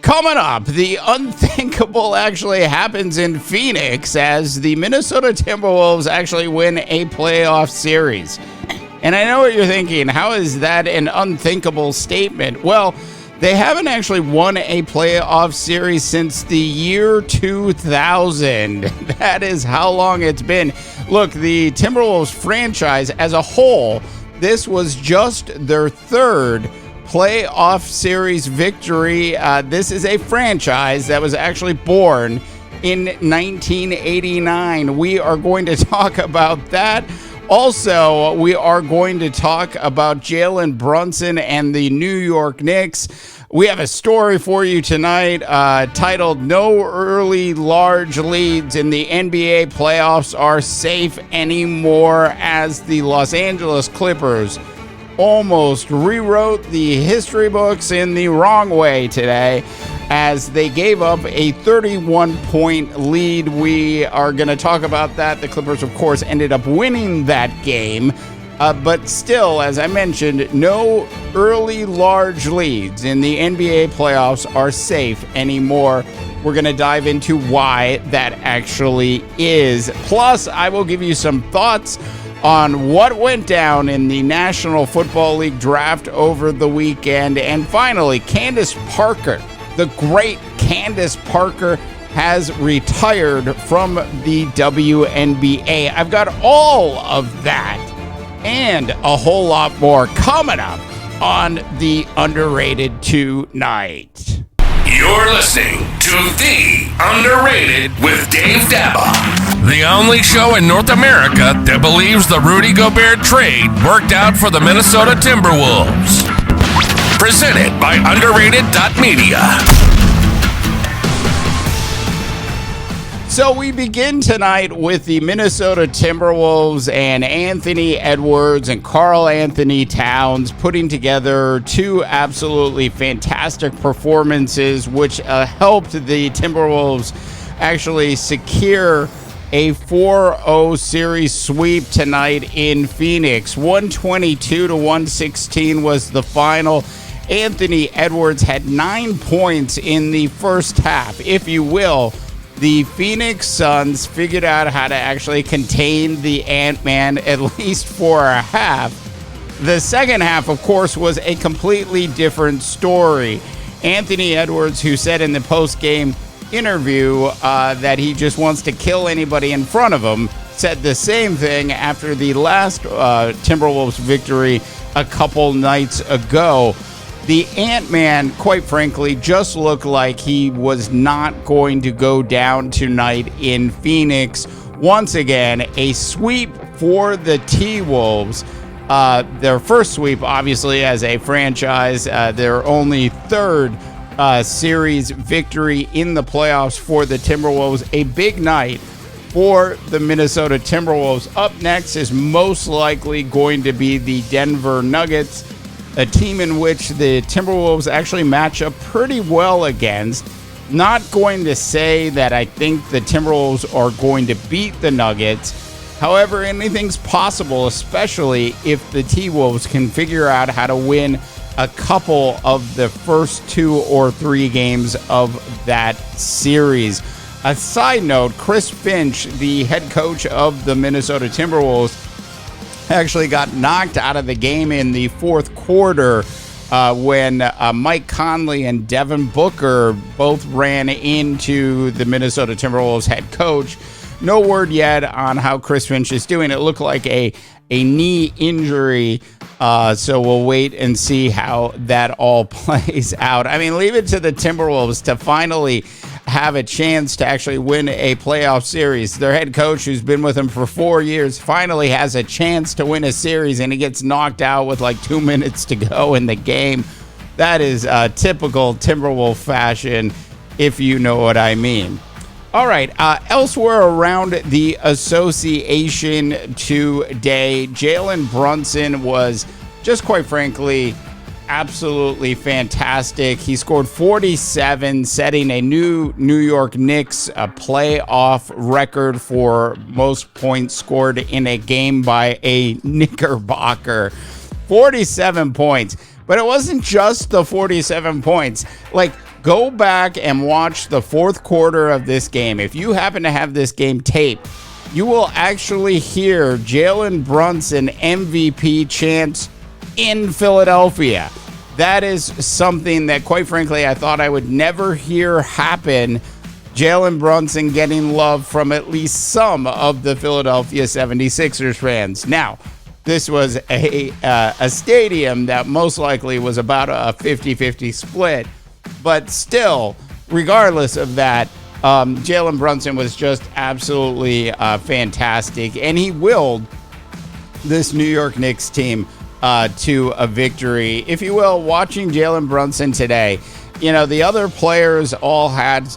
Coming up, the unthinkable actually happens in Phoenix as the Minnesota Timberwolves actually win a playoff series. And I know what you're thinking, how is that an unthinkable statement? Well, they haven't actually won a playoff series since the year 2000. That is how long it's been. Look, the Timberwolves franchise as a whole, this was just their third playoff series victory. This is a franchise that was actually born in 1989. We are going to talk about that. Also, we are going to talk about Jalen Brunson and the New York Knicks. We have a story for you tonight titled "No Early Large Leads in the NBA Playoffs Are Safe Anymore," as the Los Angeles Clippers almost rewrote the history books in the wrong way today as they gave up a 31-point lead. We are going to talk about that. The Clippers, of course, ended up winning that game. But still, as I mentioned, no early large leads in the NBA playoffs are safe anymore. We're going to dive into why that actually is. Plus, I will give you some thoughts on what went down in the National Football League draft over the weekend. And finally, Candace Parker, the great Candace Parker, has retired from the WNBA. I've got all of that and a whole lot more coming up on the Underrated tonight. You're listening to The Underrated with Dave Dabba, the only show in North America that believes the Rudy Gobert trade worked out for the Minnesota Timberwolves. Presented by underrated.media. So we begin tonight with the Minnesota Timberwolves and Anthony Edwards and Karl Anthony Towns putting together two absolutely fantastic performances, which helped the Timberwolves actually secure a 4-0 series sweep tonight in Phoenix. 122-116 was the final. Anthony Edwards had 9 points in the first half, if you will. The Phoenix Suns figured out how to actually contain the Ant-Man at least for a half. The second half, of course, was a completely different story. Anthony Edwards, who said in the post-game interview that he just wants to kill anybody in front of him, said the same thing after the last Timberwolves victory a couple nights ago. The Ant-Man, quite frankly, just looked like he was not going to go down tonight in Phoenix. Once again, a sweep for the T-Wolves. Their first sweep, obviously, as a franchise. Their only third series victory in the playoffs for the Timberwolves. A big night for the Minnesota Timberwolves. Up next is most likely going to be the Denver Nuggets, a team in which the Timberwolves actually match up pretty well against. Not going to say that I think the Timberwolves are going to beat the Nuggets. However, anything's possible, especially if the T-Wolves can figure out how to win a couple of the first 2 or 3 games of that series. A side note, Chris Finch, the head coach of the Minnesota Timberwolves, actually got knocked out of the game in the fourth quarter when Mike Conley and Devin Booker both ran into the Minnesota Timberwolves head coach. No word yet on how Chris Finch is doing. It looked like a knee injury, so we'll wait and see how that all plays out. I mean, leave it to the Timberwolves to finally have a chance to actually win a playoff series. Their head coach, who's been with them for 4 years, finally has a chance to win a series, and he gets knocked out with like 2 minutes to go in the game. That is typical Timberwolf fashion, if you know what I mean. All right, elsewhere around the association today, Jalen Brunson was just quite frankly absolutely fantastic. He scored 47, setting a new New York Knicks playoff record for most points scored in a game by a Knickerbocker. 47 points. But it wasn't just the 47 points. Like, Go back and watch the fourth quarter of this game. If you happen to have this game taped, you will actually hear Jalen Brunson MVP chants in Philadelphia. That is something that, quite frankly, I thought I would never hear happen. Jalen Brunson getting love from at least some of the Philadelphia 76ers fans. Now, this was a stadium that most likely was about a 50-50 split. But still, regardless of that, Jalen Brunson was just absolutely fantastic. And he willed this New York Knicks team to a victory. If you will, watching Jalen Brunson today, you know, the other players all had,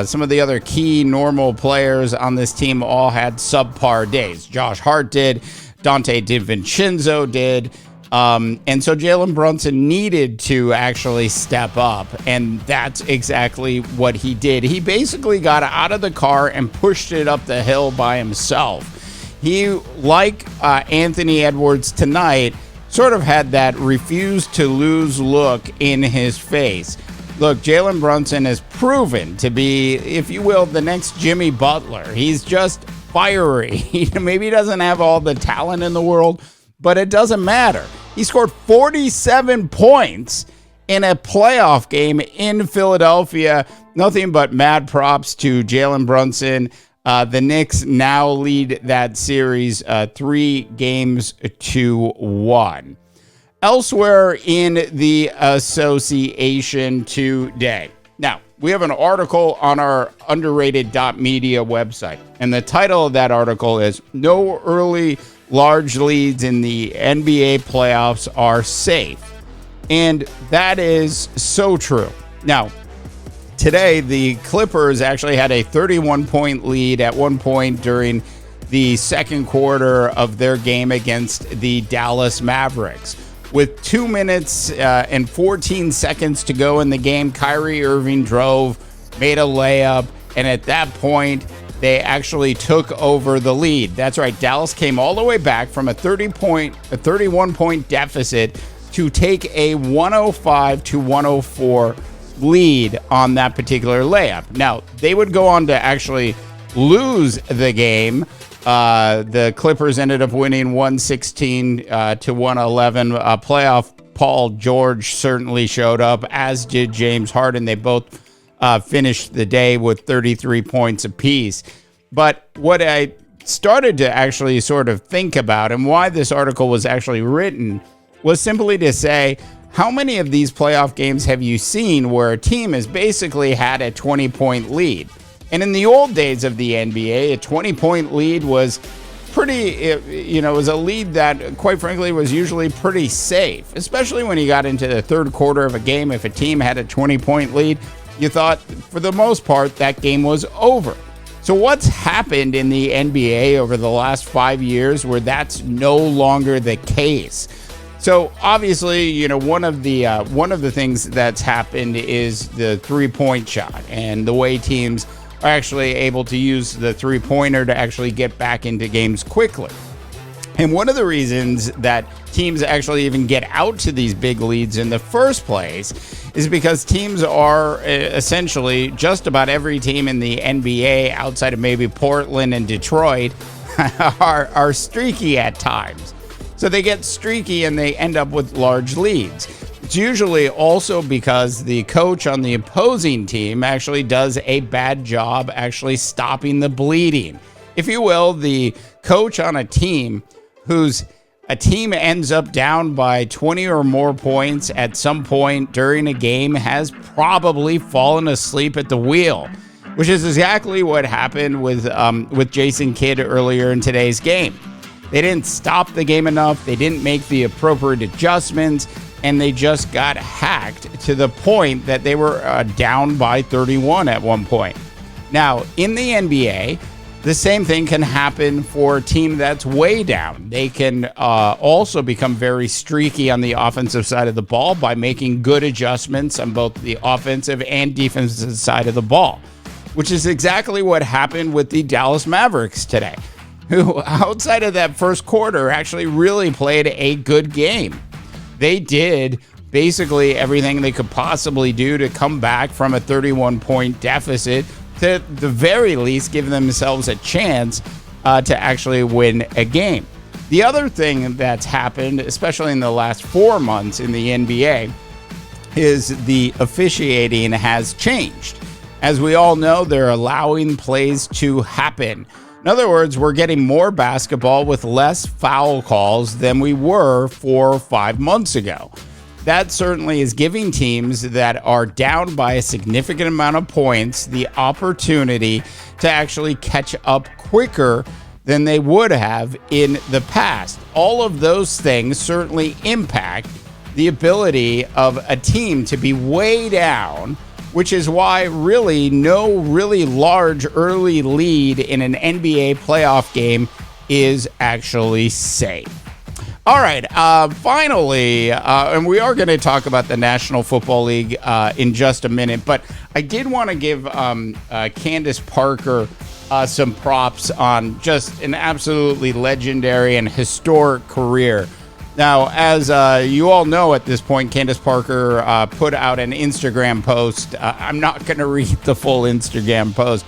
some of the other key normal players on this team all had subpar days. Josh Hart did. Dante DiVincenzo did. And so Jalen Brunson needed to actually step up, and that's exactly what he did. He basically got out of the car and pushed it up the hill by himself. He, like Anthony Edwards tonight, sort of had that refuse to lose look in his face. Look, Jalen Brunson has proven to be, if you will, the next Jimmy Butler. He's just fiery. Maybe he doesn't have all the talent in the world, but it doesn't matter. He scored 47 points in a playoff game in Philadelphia. Nothing but mad props to Jalen Brunson. The Knicks now lead that series 3-1. Elsewhere in the association today. Now, we have an article on our underrated.media website, and the title of that article is "No Early Large Leads in the NBA Playoffs Are Safe." And that is so true. Now, today, the Clippers actually had a 31-point lead at one point during the second quarter of their game against the Dallas Mavericks. With 2 minutes and 14 seconds to go in the game, Kyrie Irving drove, made a layup, and at that point, they actually took over the lead. That's right, Dallas came all the way back from a 31-point deficit to take a 105-104 lead on that particular layup. Now, they would go on to actually lose the game. The Clippers ended up winning 116 to 111. Playoff Paul George certainly showed up, as did James Harden. They both finished the day with 33 points apiece. But what I started to actually sort of think about, and why this article was actually written, was simply to say, how many of these playoff games have you seen where a team has basically had a 20-point lead? And in the old days of the NBA, a 20-point lead was pretty, was a lead that, quite frankly, was usually pretty safe, especially when you got into the third quarter of a game. If a team had a 20-point lead, you thought, for the most part, that game was over. So what's happened in the NBA over the last 5 years where that's no longer the case? So obviously, one of the things that's happened is the three-point shot and the way teams are actually able to use the three-pointer to actually get back into games quickly. And one of the reasons that teams actually even get out to these big leads in the first place is because teams are essentially, just about every team in the NBA outside of maybe Portland and Detroit are streaky at times. So they get streaky and they end up with large leads. It's usually also because the coach on the opposing team actually does a bad job actually stopping the bleeding. If you will, the coach on a team whose a team ends up down by 20 or more points at some point during a game has probably fallen asleep at the wheel, which is exactly what happened with Jason Kidd earlier in today's game. They didn't stop the game enough. They didn't make the appropriate adjustments, and they just got hacked to the point that they were down by 31 at one point. Now, in the NBA, the same thing can happen for a team that's way down. They can also become very streaky on the offensive side of the ball by making good adjustments on both the offensive and defensive side of the ball, which is exactly what happened with the Dallas Mavericks today, who outside of that first quarter actually really played a good game. They did basically everything they could possibly do to come back from a 31-point deficit to the very least give themselves a chance to actually win a game. The other thing that's happened, especially in the last 4 months in the NBA, is the officiating has changed. As we all know, they're allowing plays to happen. In other words, we're getting more basketball with less foul calls than we were 4 or 5 months ago. That certainly is giving teams that are down by a significant amount of points the opportunity to actually catch up quicker than they would have in the past. All of those things certainly impact the ability of a team to be way down, which is why really no really large early lead in an NBA playoff game is actually safe. All right, finally, and we are going to talk about the National Football League in just a minute, but I did want to give Candace Parker some props on just an absolutely legendary and historic career. Now, as you all know at this point, Candace Parker put out an Instagram post. I'm not going to read the full Instagram post,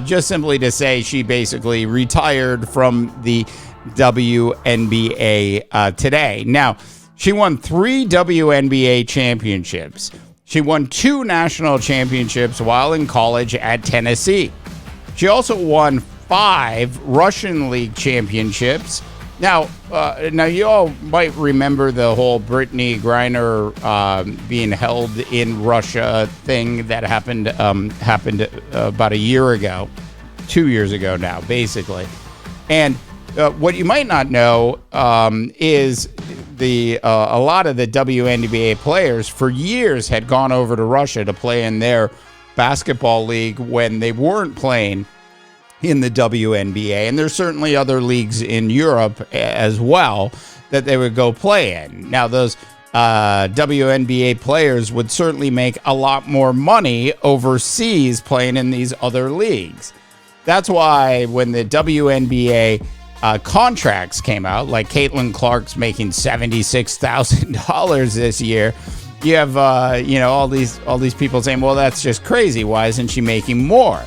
just simply to say she basically retired from the WNBA today. Now, she won 3 WNBA championships. She won 2 national championships while in college at Tennessee. She also won 5 Russian League championships. Now you all might remember the whole Brittany Griner being held in Russia thing that happened about a year ago, 2 years ago now, basically. And what you might not know is a lot of the WNBA players for years had gone over to Russia to play in their basketball league when they weren't playing in the WNBA. And there's certainly other leagues in Europe as well that they would go play in. Now, those WNBA players would certainly make a lot more money overseas playing in these other leagues. That's why when the WNBA contracts came out, like Caitlin Clark's making $76,000 this year, you have all these people saying, well, that's just crazy. Why isn't she making more?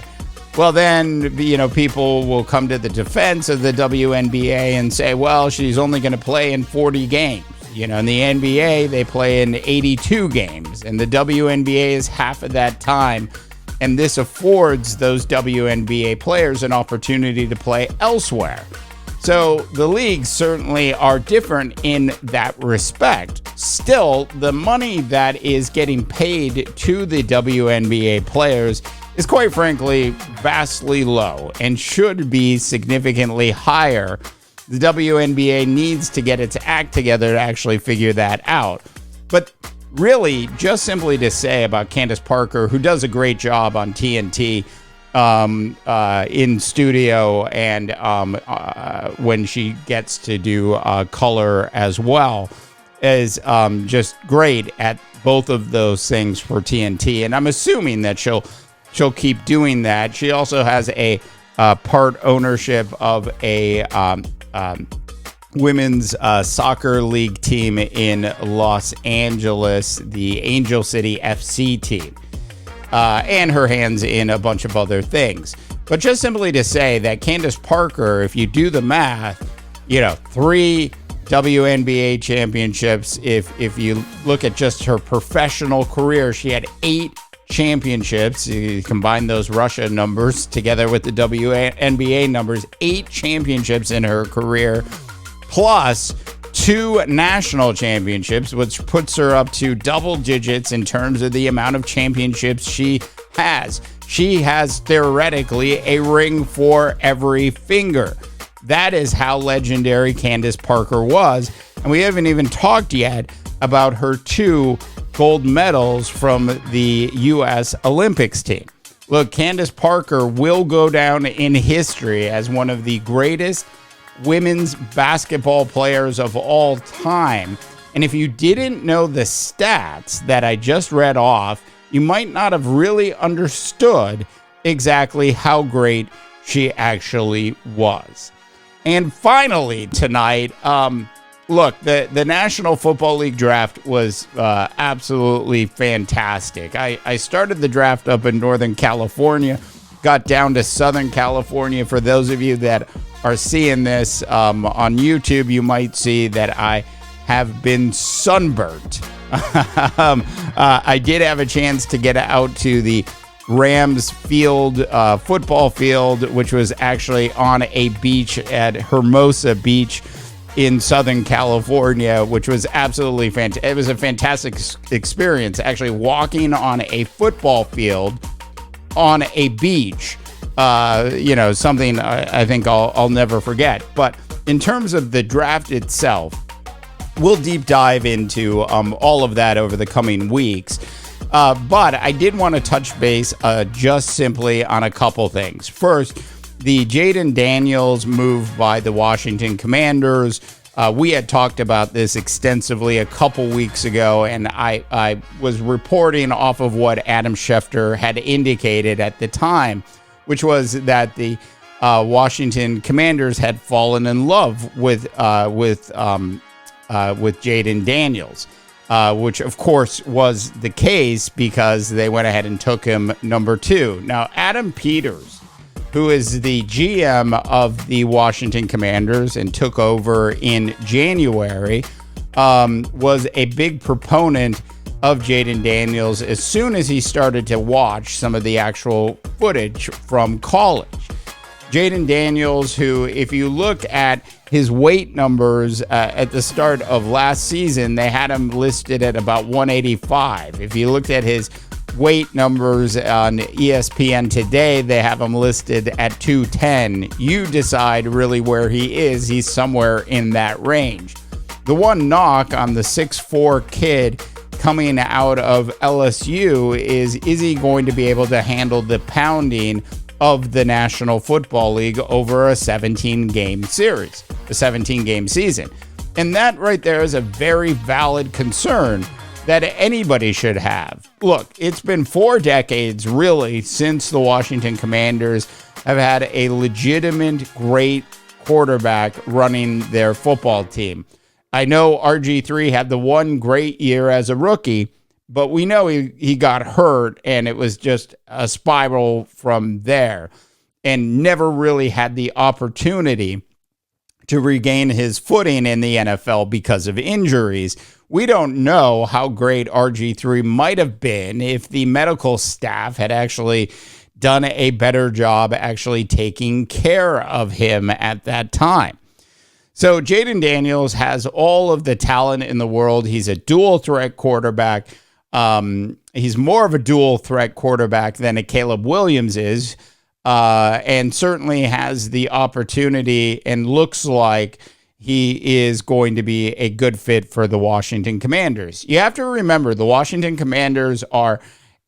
Well, then, people will come to the defense of the WNBA and say, well, she's only going to play in 40 games. In the NBA, they play in 82 games, and the WNBA is half of that time. And this affords those WNBA players an opportunity to play elsewhere. So the leagues certainly are different in that respect. Still, the money that is getting paid to the WNBA players is quite frankly vastly low and should be significantly higher. The WNBA needs to get its act together to actually figure that out. But really, just simply to say about Candace Parker, who does a great job on TNT in studio and when she gets to do color as well, is just great at both of those things for TNT. And I'm assuming that she'll keep doing that. She also has a part ownership of a women's soccer league team in Los Angeles, the Angel City FC team, and her hands in a bunch of other things. But just simply to say that Candace Parker, if you do the math, 3 WNBA championships. If you look at just her professional career, she had 8 championships. You combine those Russia numbers together with the WNBA numbers, 8 championships in her career, plus 2 national championships, which puts her up to double digits in terms of the amount of championships she has. She has theoretically a ring for every finger. That is how legendary Candace Parker was. And we haven't even talked yet about her 2 gold medals from the U.S. Olympics team. Look, Candace Parker will go down in history as one of the greatest women's basketball players of all time. And if you didn't know the stats that I just read off, you might not have really understood exactly how great she actually was. And finally tonight, Look, the National Football League draft was absolutely fantastic. I started the draft up in Northern California, got down to Southern California. For those of you that are seeing this on YouTube, you might see that I have been sunburnt. I did have a chance to get out to the Rams field, football field, which was actually on a beach at Hermosa Beach in Southern California, which was absolutely fantastic. It was a fantastic experience, actually walking on a football field on a beach. Something I think I'll never forget. But in terms of the draft itself, we'll deep dive into all of that over the coming weeks. But I did want to touch base just simply on a couple things. First, the Jaden Daniels move by the Washington Commanders. We had talked about this extensively a couple weeks ago, and I was reporting off of what Adam Schefter had indicated at the time, which was that the Washington Commanders had fallen in love with Jaden Daniels, which of course was the case because they went ahead and took him number 2. Now, Adam Peters, who is the GM of the Washington Commanders and took over in January, was a big proponent of Jaden Daniels as soon as he started to watch some of the actual footage from college. Jaden Daniels, who, if you look at his weight numbers at the start of last season, they had him listed at about 185. If you looked at his weight numbers on ESPN today, they have him listed at 210. You decide really where he is. He's somewhere in that range. The one knock on the 6'4" kid coming out of LSU is he going to be able to handle the pounding of the National Football League over a 17-game series, a 17-game season? And that right there is a very valid concern that anybody should have. Look, it's been 4 decades, really, since the Washington Commanders have had a legitimate, great quarterback running their football team. I know RG3 had the one great year as a rookie, but we know he got hurt, and it was just a spiral from there, and never really had the opportunity to regain his footing in the NFL because of injuries. We don't know how great RG3 might have been if the medical staff had actually done a better job actually taking care of him at that time. So Jaden Daniels has all of the talent in the world. He's a dual threat quarterback. He's more of a dual threat quarterback than a Caleb Williams is, and certainly has the opportunity and looks like he is going to be a good fit for the Washington Commanders. You have to remember, the Washington Commanders are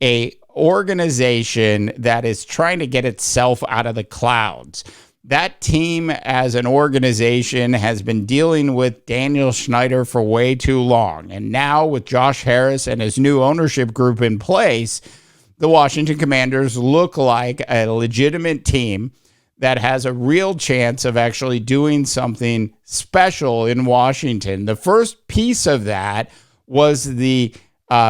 a organization that is trying to get itself out of the clouds. That team as an organization has been dealing with Daniel Snyder for way too long. And now with Josh Harris and his new ownership group in place, the Washington Commanders look like a legitimate team that has a real chance of actually doing something special in Washington. The first piece of that was the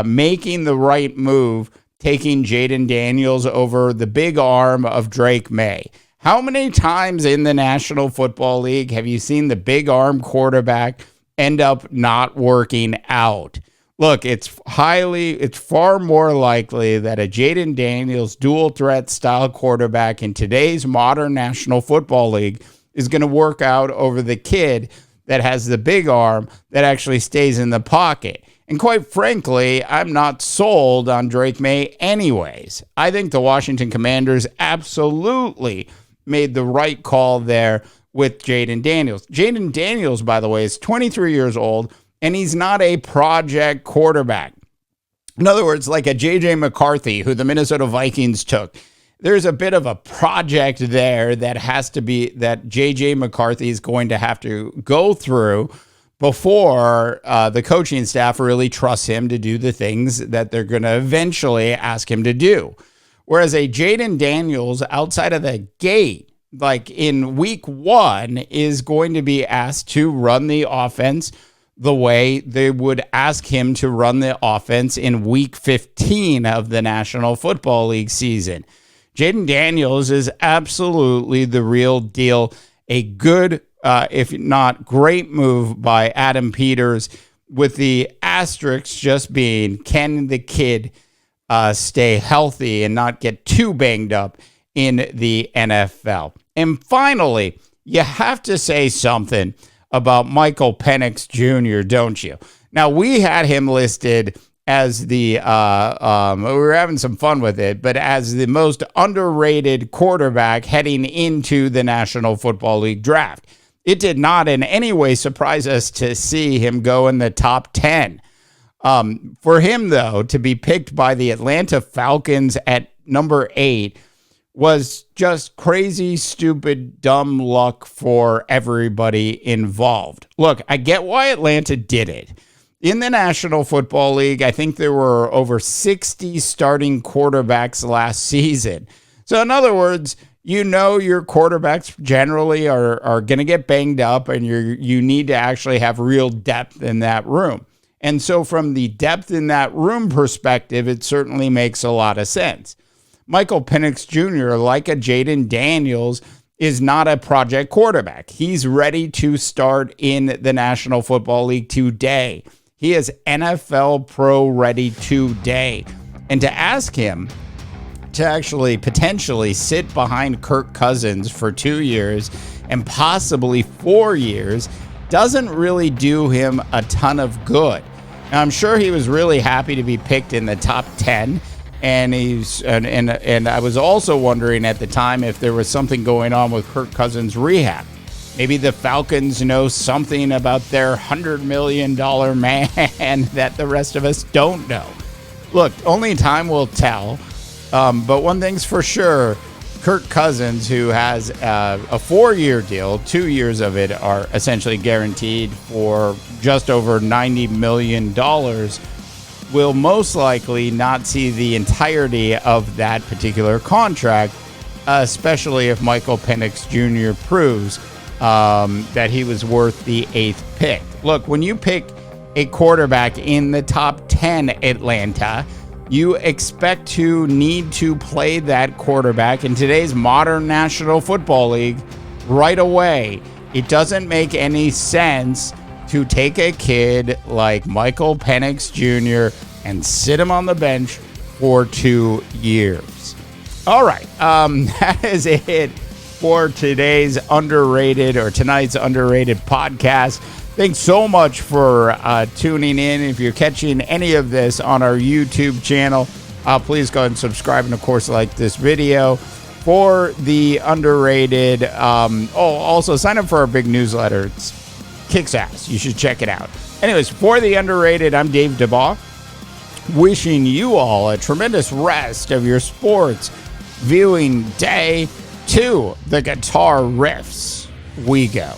making the right move, taking Jaden Daniels over the big arm of Drake May. How many times in the National Football League have you seen the big arm quarterback end up not working out? Look, it's far more likely that a Jaden Daniels dual threat style quarterback in today's modern National Football League is going to work out over the kid that has the big arm that actually stays in the pocket. And quite frankly, I'm not sold on Drake May anyways. I think the Washington Commanders absolutely made the right call there with Jaden Daniels. Jaden Daniels, by the way, is 23 years old, and he's not a project quarterback. In other words, like a J.J. McCarthy, who the Minnesota Vikings took. There's a bit of a project there that J.J. McCarthy is going to have to go through before the coaching staff really trusts him to do the things that they're going to eventually ask him to do. Whereas a Jaden Daniels, outside of the gate, like in week 1, is going to be asked to run the offense the way they would ask him to run the offense in week 15 of the National Football League season. Jaden Daniels is absolutely the real deal. A good, if not great move by Adam Peters, with the asterisk just being, can the kid stay healthy and not get too banged up in the NFL? And finally, you have to say something about Michael Penix Jr., don't you? Now, we had him listed as the, we were having some fun with it, but as the most underrated quarterback heading into the National Football League draft. It did not in any way surprise us to see him go in the top 10. For him, though, to be picked by the Atlanta Falcons at number 8 was just crazy, stupid, dumb luck for everybody involved. Look, I get why Atlanta did it. In the National Football League, I think there were over 60 starting quarterbacks last season. So in other words, you know your quarterbacks generally are going to get banged up, and you need to actually have real depth in that room. And so from the depth in that room perspective, it certainly makes a lot of sense. Michael Penix Jr., like a Jaden Daniels, is not a project quarterback. He's ready to start in the National Football League today. He is NFL Pro ready today. And to ask him to actually potentially sit behind Kirk Cousins for 2 years and possibly 4 years doesn't really do him a ton of good. Now, I'm sure he was really happy to be picked in the top 10. And I was also wondering at the time if there was something going on with Kirk Cousins' rehab. Maybe the Falcons know something about their $100 million man that the rest of us don't know. Look, only time will tell. But one thing's for sure, Kirk Cousins, who has a 4-year deal, 2 years of it are essentially guaranteed for just over $90 million, will most likely not see the entirety of that particular contract, especially if Michael Penix Jr. proves that he was worth the 8th pick. Look, when you pick a quarterback in the top 10, Atlanta, you expect to need to play that quarterback in today's modern National Football League right away. It doesn't make any sense to take a kid like Michael Penix Jr. and sit him on the bench for 2 years. All right, that is it for tonight's underrated podcast. Thanks so much for tuning in. If you're catching any of this on our YouTube channel, please go ahead and subscribe, and of course like this video. For the underrated, also sign up for our big newsletter. It's kicks ass. You should check it out. Anyways, for the underrated, I'm Dave DeBaugh, wishing you all a tremendous rest of your sports viewing day. To the guitar riffs we go.